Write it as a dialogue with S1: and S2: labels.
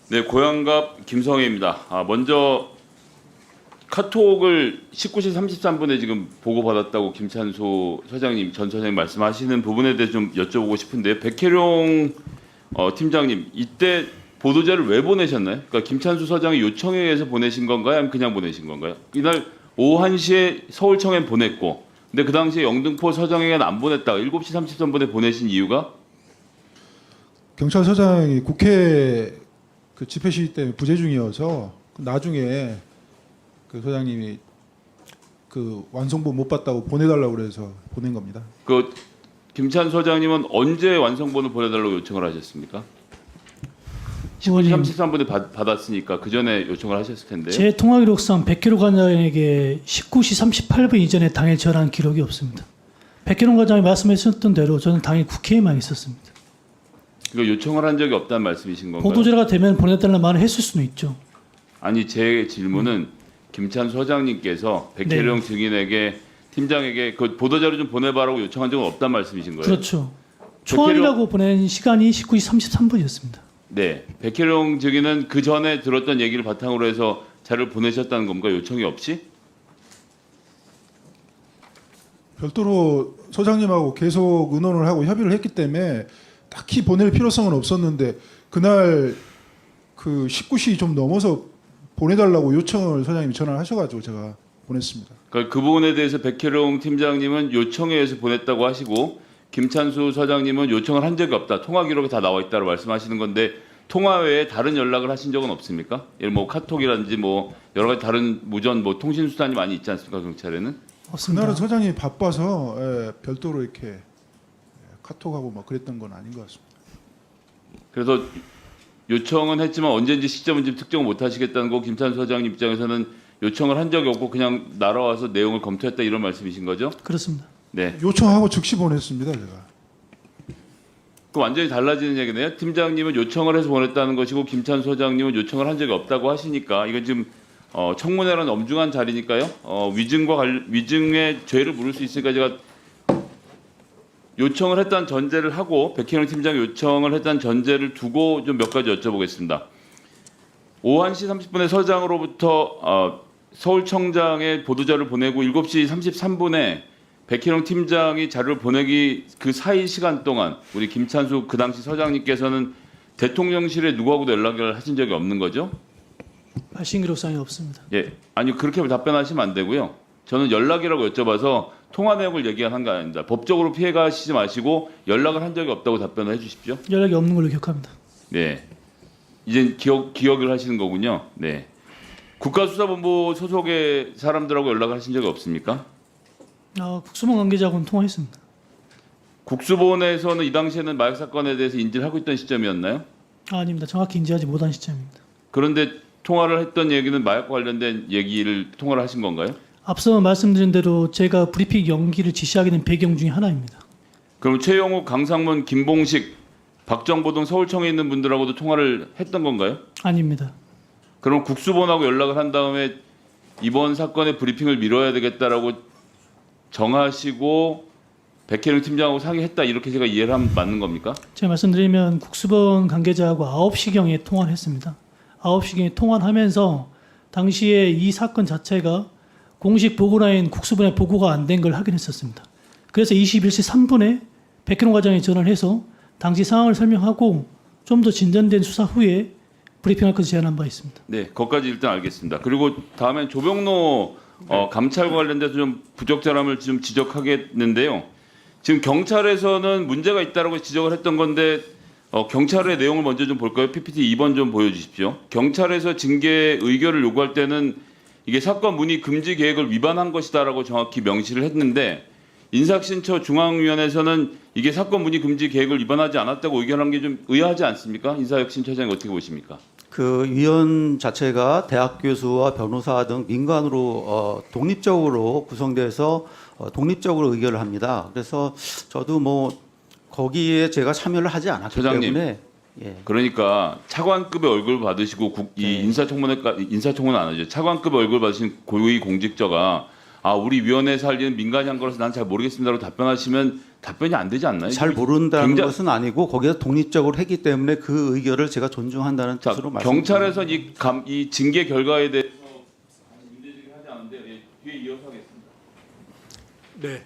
S1: 네, 고향갑 김성혜입니다. 먼저 카톡을 19시 33분에 지금 보고받았다고 김찬수 서장님, 전 서장님 말씀하시는 부분에 대해서 좀 여쭤보고 싶은데요. 백혜룡 팀장님, 이때 보도자를 왜 보내셨나요? 그러니까 김찬수 서장이 요청에 의해서 보내신 건가요? 아니면 그냥 보내신 건가요? 이날 오후 1시에 서울청엔 보냈고, 근데 그 당시에 영등포 서장에게는 안 보냈다가 7시 33분에 보내신 이유가?
S2: 경찰서장이 국회 그 집회 시위 때문에 부재 중이어서 나중에 그 소장님이 그 완성본 못 봤다고 보내달라고 그래서 보낸 겁니다.
S1: 그 김찬수 서장님은 언제 완성본을 보내달라고 요청을 하셨습니까? 19시 33분에 받았으니까 그 전에 요청을 하셨을 텐데요.
S3: 제 통화 기록상 백희룡 과장에게 19시 38분 이전에 당일 전화한 기록이 없습니다. 백희룡 과장이 말씀하셨던 대로 저는 당일 국회에만 있었습니다.
S1: 그러니까 요청을 한 적이 없다는 말씀이신 건가요?
S3: 보도자료가 되면 보내달라는 말을 했을 수는 있죠.
S1: 아니, 제 질문은 김찬수 서장님께서 백혜룡 증인에게 팀장에게 그 보도자료 좀 보내봐라고 요청한 적은 없다는 말씀이신 거예요?
S3: 그렇죠. 초안이라고 보낸 시간이 19시 33분이었습니다.
S1: 네, 백혜룡 증인은 그 전에 들었던 얘기를 바탕으로 해서 자료를 보내셨다는 겁니까? 요청이 없이?
S2: 별도로 소장님하고 계속 의논을 하고 협의를 했기 때문에 딱히 보낼 필요성은 없었는데 그날 그 19시 좀 넘어서 보내달라고 요청을 소장님이 전화를 하셔가지고 제가 보냈습니다.
S1: 그러니까 그 부분에 대해서 백혜룡 팀장님은 요청에 의해서 보냈다고 하시고 김찬수 서장님은 요청을 한 적이 없다. 통화 기록에 다 나와 있다고 말씀하시는 건데 통화 외에 다른 연락을 하신 적은 없습니까? 예를 뭐 카톡이라든지 뭐 여러 가지 다른 무전 뭐 통신 수단이 많이 있지 않습니까? 경찰에는?
S3: 없습니다.
S2: 그날은 소장님이 바빠서 별도로 이렇게 카톡하고 막 그랬던 건 아닌 것 같습니다.
S1: 그래서 요청은 했지만 언제인지 시점은 지금 특정 못 하시겠다는 거 김찬수 서장님 입장에서는 요청을 한 적이 없고 그냥 날아와서 내용을 검토했다 이런 말씀이신 거죠?
S3: 그렇습니다.
S1: 네.
S2: 요청하고 즉시 보냈습니다, 제가.
S1: 그 완전히 달라지는 얘기네요. 팀장님은 요청을 해서 보냈다는 것이고 김찬수 서장님은 요청을 한 적이 없다고 하시니까 이건 지금 청문회라는 엄중한 자리니까요. 위증의 죄를 물을 수 있으니까 제가 요청을 했다는 전제를 하고 백혜룡 팀장이 요청을 했다는 전제를 두고 좀 몇 가지 여쭤보겠습니다. 오후 1시 30분에 서장으로부터 서울청장에 보도자를 보내고 7시 33분에 백혜룡 팀장이 자료를 보내기 그 사이 시간 동안 우리 김찬수 그 당시 서장님께서는 대통령실에 누구하고도 연락을 하신 적이 없는 거죠?
S3: 발신 기록상에 없습니다.
S1: 예, 아니 그렇게 답변하시면 안 되고요. 저는 연락이라고 여쭤봐서 통화 내용을 얘기한 거 아닙니다. 법적으로 피해가시지 마시고 연락을 한 적이 없다고 답변을 해주십시오.
S3: 연락이 없는 걸로 기억합니다.
S1: 네, 이제 기억을 하시는 거군요. 네, 국가수사본부 소속의 사람들하고 연락을 하신 적이 없습니까?
S3: 국수본 관계자하고는 통화했습니다.
S1: 국수본에서는 이 당시에는 마약 사건에 대해서 인지를 하고 있던 시점이었나요?
S3: 아닙니다. 정확히 인지하지 못한 시점입니다.
S1: 그런데 통화를 했던 얘기는 마약과 관련된 얘기를 통화를 하신 건가요?
S3: 앞서 말씀드린 대로 제가 브리핑 연기를 지시하게 된 배경 중에 하나입니다.
S1: 그럼 최영욱, 강상문, 김봉식, 박정보 등 서울청에 있는 분들하고도 통화를 했던 건가요?
S3: 아닙니다.
S1: 그럼 국수본하고 연락을 한 다음에 이번 사건의 브리핑을 미뤄야 되겠다라고 정하시고 백혜룡 팀장하고 상의했다 이렇게 제가 이해를 하면 맞는 겁니까?
S3: 제가 말씀드리면 국수본 관계자하고 9시경에 통화를 했습니다. 9시경에 통화를 하면서 당시에 이 사건 자체가 공식 보고라인 국수본에 보고가 안 된 걸 확인했었습니다. 그래서 21시 3분에 백혜룡 과장이 전화를 해서 당시 상황을 설명하고 좀 더 진전된 수사 후에 브리핑할 것을 제안한 바 있습니다.
S1: 네, 거기까지 일단 알겠습니다. 그리고 다음엔 조병로 감찰과 관련돼서 좀 부적절함을 좀 지적하겠는데요. 지금 경찰에서는 문제가 있다라고 지적을 했던 건데 경찰의 내용을 먼저 좀 볼까요? PPT 2번 좀 보여주십시오. 경찰에서 징계 의결을 요구할 때는 이게 사건 문의 금지 계획을 위반한 것이다라고 정확히 명시를 했는데 인사혁신처 중앙위원회에서는 이게 사건 문의 금지 계획을 위반하지 않았다고 의견한 게 좀 의아하지 않습니까? 인사혁신처장이 어떻게 보십니까?
S4: 그 위원 자체가 대학 교수와 변호사 등 민간으로 독립적으로 구성돼서 독립적으로 의결을 합니다. 그래서 저도 뭐 거기에 제가 참여를 하지 않았기
S1: 처장님,
S4: 때문에 예.
S1: 그러니까 차관급의 월급을 받으시고 이 인사청문회는 안 하죠. 차관급의 월급을 받으신 고위 공직자가 아 우리 위원회에서 할 일은 민간이 한 거라서 난 잘 모르겠습니다라고 답변하시면 답변이 안 되지 않나요?
S4: 잘 모른다는
S1: 굉장히-
S4: 것은 아니고 거기서 독립적으로 했기 때문에 그 의견을 제가 존중한다는
S1: 자,
S4: 뜻으로
S1: 경찰에서 이 징계 결과에 대해서 문제제기하지 않는데 뒤에 이어서 하겠습니다.
S5: 네.